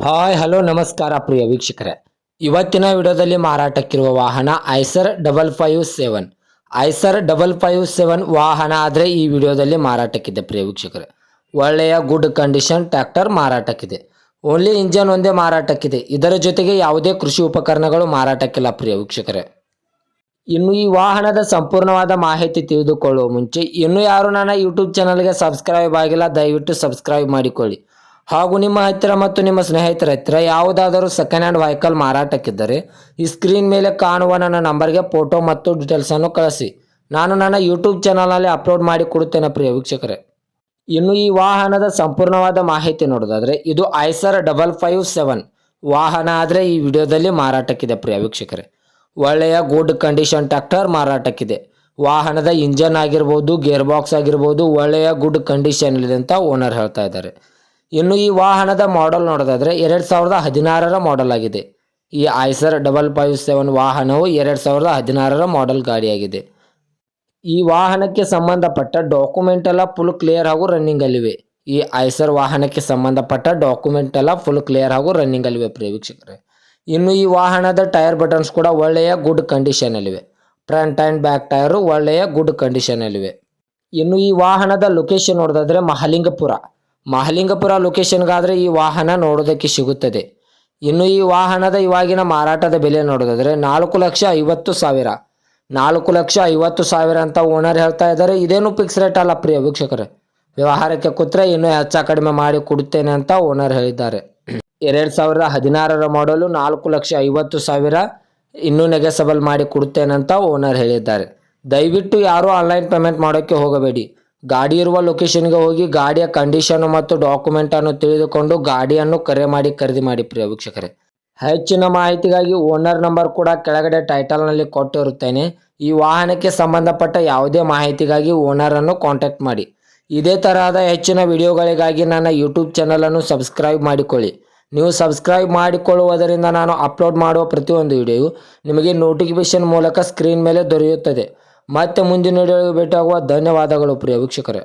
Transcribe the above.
Hi hello ನಮಸ್ಕಾರ ಪ್ರಿಯ ವೀಕ್ಷಕರೇ. ಇವತ್ತಿನ ವಿಡಿಯೋದಲ್ಲಿ ಮಾರಾಟಕ್ಕಿರುವ ವಾಹನ ಐಸರ್ 557. ಐಸರ್ 557 ವಾಹನ ಆದರೆ ಈ ವಿಡಿಯೋದಲ್ಲಿ ಮಾರಾಟಕ್ಕಿದೆ ಪ್ರಿಯ ವೀಕ್ಷಕರೇ. ಒಳ್ಳೆಯ ಗುಡ್ ಕಂಡೀಷನ್ ಟ್ರ್ಯಾಕ್ಟರ್ ಮಾರಾಟಕ್ಕಿದೆ. ಓನ್ಲಿ ಇಂಜನ್ ಒಂದೇ ಮಾರಾಟಕ್ಕಿದೆ. ಇದರ ಜೊತೆಗೆ ಯಾವುದೇ ಕೃಷಿ ಉಪಕರಣಗಳು ಮಾರಾಟಕ್ಕಿಲ್ಲ ಪ್ರಿಯ ವೀಕ್ಷಕರೇ. ಇನ್ನು ಈ ವಾಹನದ ಸಂಪೂರ್ಣವಾದ ಮಾಹಿತಿ ತಿಳಿದುಕೊಳ್ಳುವ ಮುಂಚೆ ಇನ್ನೂ ಯಾರು ನನ್ನ ಯೂಟ್ಯೂಬ್ ಚಾನಲ್ಗೆ ಸಬ್ಸ್ಕ್ರೈಬ್ ಆಗಿಲ್ಲ, ದಯವಿಟ್ಟು ಸಬ್ಸ್ಕ್ರೈಬ್ ಮಾಡಿಕೊಳ್ಳಿ. ಹಾಗೂ ನಿಮ್ಮ ಹತ್ತಿರ ಮತ್ತು ನಿಮ್ಮ ಸ್ನೇಹಿತರ ಹತ್ತಿರ ಯಾವುದಾದರೂ ಸೆಕೆಂಡ್ ಹ್ಯಾಂಡ್ ವೆಹಿಕಲ್ ಮಾರಾಟಕ್ಕಿದ್ದರೆ ಈ ಸ್ಕ್ರೀನ್ ಮೇಲೆ ಕಾಣುವ ನನ್ನ ನಂಬರ್ಗೆ ಫೋಟೋ ಮತ್ತು ಡೀಟೇಲ್ಸನ್ನು ಕಳಿಸಿ. ನಾನು ನನ್ನ ಯೂಟ್ಯೂಬ್ ಚಾನಲ್ನಲ್ಲಿ ಅಪ್ಲೋಡ್ ಮಾಡಿ ಕೊಡುತ್ತೇನೆ ಪ್ರಿಯ ವೀಕ್ಷಕರೇ. ಇನ್ನು ಈ ವಾಹನದ ಸಂಪೂರ್ಣವಾದ ಮಾಹಿತಿ ನೋಡೋದಾದರೆ ಇದು ಐಸರ್ 557 ವಾಹನ ಆದರೆ ಈ ವಿಡಿಯೋದಲ್ಲಿ ಮಾರಾಟಕ್ಕಿದೆ ಪ್ರಿಯ ವೀಕ್ಷಕರೇ. ಒಳ್ಳೆಯ ಗುಡ್ ಕಂಡೀಷನ್ ಟ್ರ್ಯಾಕ್ಟರ್ ಮಾರಾಟಕ್ಕಿದೆ. ವಾಹನದ ಇಂಜನ್ ಆಗಿರ್ಬೋದು, ಗೇರ್ ಬಾಕ್ಸ್ ಆಗಿರ್ಬೋದು, ಒಳ್ಳೆಯ ಗುಡ್ ಕಂಡೀಷನ್ ಇದೆ ಅಂತ ಓನರ್ ಹೇಳ್ತಾ ಇದ್ದಾರೆ. ಇನ್ನು ಈ ವಾಹನದ ಮಾಡೆಲ್ ನೋಡೋದಾದರೆ 2016ರ ಮಾಡೆಲ್ ಆಗಿದೆ. ಈ ಐಸರ್ 557 ವಾಹನವು 2016ರ ಮಾಡೆಲ್ ಗಾಡಿಯಾಗಿದೆ. ಈ ವಾಹನಕ್ಕೆ ಸಂಬಂಧಪಟ್ಟ ಡಾಕ್ಯುಮೆಂಟ್ ಎಲ್ಲ ಫುಲ್ ಕ್ಲಿಯರ್ ಹಾಗೂ ರನ್ನಿಂಗ್ ಅಲ್ಲಿವೆ. ಈ ಐಸರ್ ವಾಹನಕ್ಕೆ ಸಂಬಂಧಪಟ್ಟ ಡಾಕ್ಯುಮೆಂಟ್ ಎಲ್ಲ ಫುಲ್ ಕ್ಲಿಯರ್ ಹಾಗೂ ರನ್ನಿಂಗ್ ಅಲ್ಲಿವೆ ಪ್ರಿಯ ವೀಕ್ಷಕರೇ. ಇನ್ನು ಈ ವಾಹನದ ಟೈರ್ ಬಟನ್ಸ್ ಕೂಡ ಒಳ್ಳೆಯ ಗುಡ್ ಕಂಡೀಷನ್ ಅಲ್ಲಿವೆ. ಫ್ರಂಟ್ ಆ್ಯಂಡ್ ಬ್ಯಾಕ್ ಟೈರು ಒಳ್ಳೆಯ ಗುಡ್ ಕಂಡೀಷನ್ ಅಲ್ಲಿವೆ. ಇನ್ನು ಈ ವಾಹನದ ಲೊಕೇಶನ್ ನೋಡೋದಾದರೆ ಮಹಲಿಂಗಪುರ ಲೊಕೇಶನ್ಗಾದರೆ ಈ ವಾಹನ ನೋಡೋದಕ್ಕೆ ಸಿಗುತ್ತದೆ. ಇನ್ನು ಈ ವಾಹನದ ಇವಾಗಿನ ಮಾರಾಟದ ಬೆಲೆ ನೋಡೋದಾದರೆ 4,50,000 4,50,000 ಅಂತ ಓನರ್ ಹೇಳ್ತಾ ಇದ್ದಾರೆ. ಇದೇನು ಫಿಕ್ಸ್ ರೇಟ್ ಅಲ್ಲ ಪ್ರಿಯ ವೀಕ್ಷಕರೇ. ವ್ಯವಹಾರಕ್ಕೆ ಕೂತ್ರೆ ಇನ್ನೂ ಹೆಚ್ಚು ಕಡಿಮೆ ಮಾಡಿ ಕೊಡುತ್ತೇನೆ ಅಂತ ಓನರ್ ಹೇಳಿದ್ದಾರೆ. 2016ರ ಮಾಡಲು 4,50,000 ಇನ್ನೂ ನೆಗೆಸಬಲ್ ಮಾಡಿ ಕೊಡುತ್ತೇನೆ ಅಂತ ಓನರ್ ಹೇಳಿದ್ದಾರೆ. ದಯವಿಟ್ಟು ಯಾರೂ ಆನ್ಲೈನ್ ಪೇಮೆಂಟ್ ಮಾಡೋಕ್ಕೆ ಹೋಗಬೇಡಿ. ಗಾಡಿ ಇರುವ ಲೊಕೇಶನ್ಗೆ ಹೋಗಿ ಗಾಡಿಯ ಕಂಡೀಷನ್ ಮತ್ತು ಡಾಕ್ಯುಮೆಂಟನ್ನು ತಿಳಿದುಕೊಂಡು ಗಾಡಿಯನ್ನು ಕರೆ ಮಾಡಿ ಖರೀದಿ ಮಾಡಿ ಪ್ರಿಯ ವೀಕ್ಷಕರೇ. ಹೆಚ್ಚಿನ ಮಾಹಿತಿಗಾಗಿ ಓನರ್ ನಂಬರ್ ಕೂಡ ಕೆಳಗಡೆ ಟೈಟಲ್ನಲ್ಲಿ ಕೊಟ್ಟಿರುತ್ತೇನೆ. ಈ ವಾಹನಕ್ಕೆ ಸಂಬಂಧಪಟ್ಟ ಯಾವುದೇ ಮಾಹಿತಿಗಾಗಿ ಓನರನ್ನು ಕಾಂಟ್ಯಾಕ್ಟ್ ಮಾಡಿ. ಇದೇ ತರಹದ ಹೆಚ್ಚಿನ ವಿಡಿಯೋಗಳಿಗಾಗಿ ನನ್ನ ಯೂಟ್ಯೂಬ್ ಚಾನಲನ್ನು ಸಬ್ಸ್ಕ್ರೈಬ್ ಮಾಡಿಕೊಳ್ಳಿ. ನೀವು ಸಬ್ಸ್ಕ್ರೈಬ್ ಮಾಡಿಕೊಳ್ಳುವುದರಿಂದ ನಾನು ಅಪ್ಲೋಡ್ ಮಾಡುವ ಪ್ರತಿಯೊಂದು ವಿಡಿಯೋ ನಿಮಗೆ ನೋಟಿಫಿಕೇಶನ್ ಮೂಲಕ ಸ್ಕ್ರೀನ್ ಮೇಲೆ ದೊರೆಯುತ್ತದೆ. ಮತ್ತೆ ಮುಂದಿನ ವಿಡಿಯೋಗೆ ಭೇಟಿಯಾಗುವ. ಧನ್ಯವಾದಗಳು ಪ್ರಿಯ ವೀಕ್ಷಕರೇ.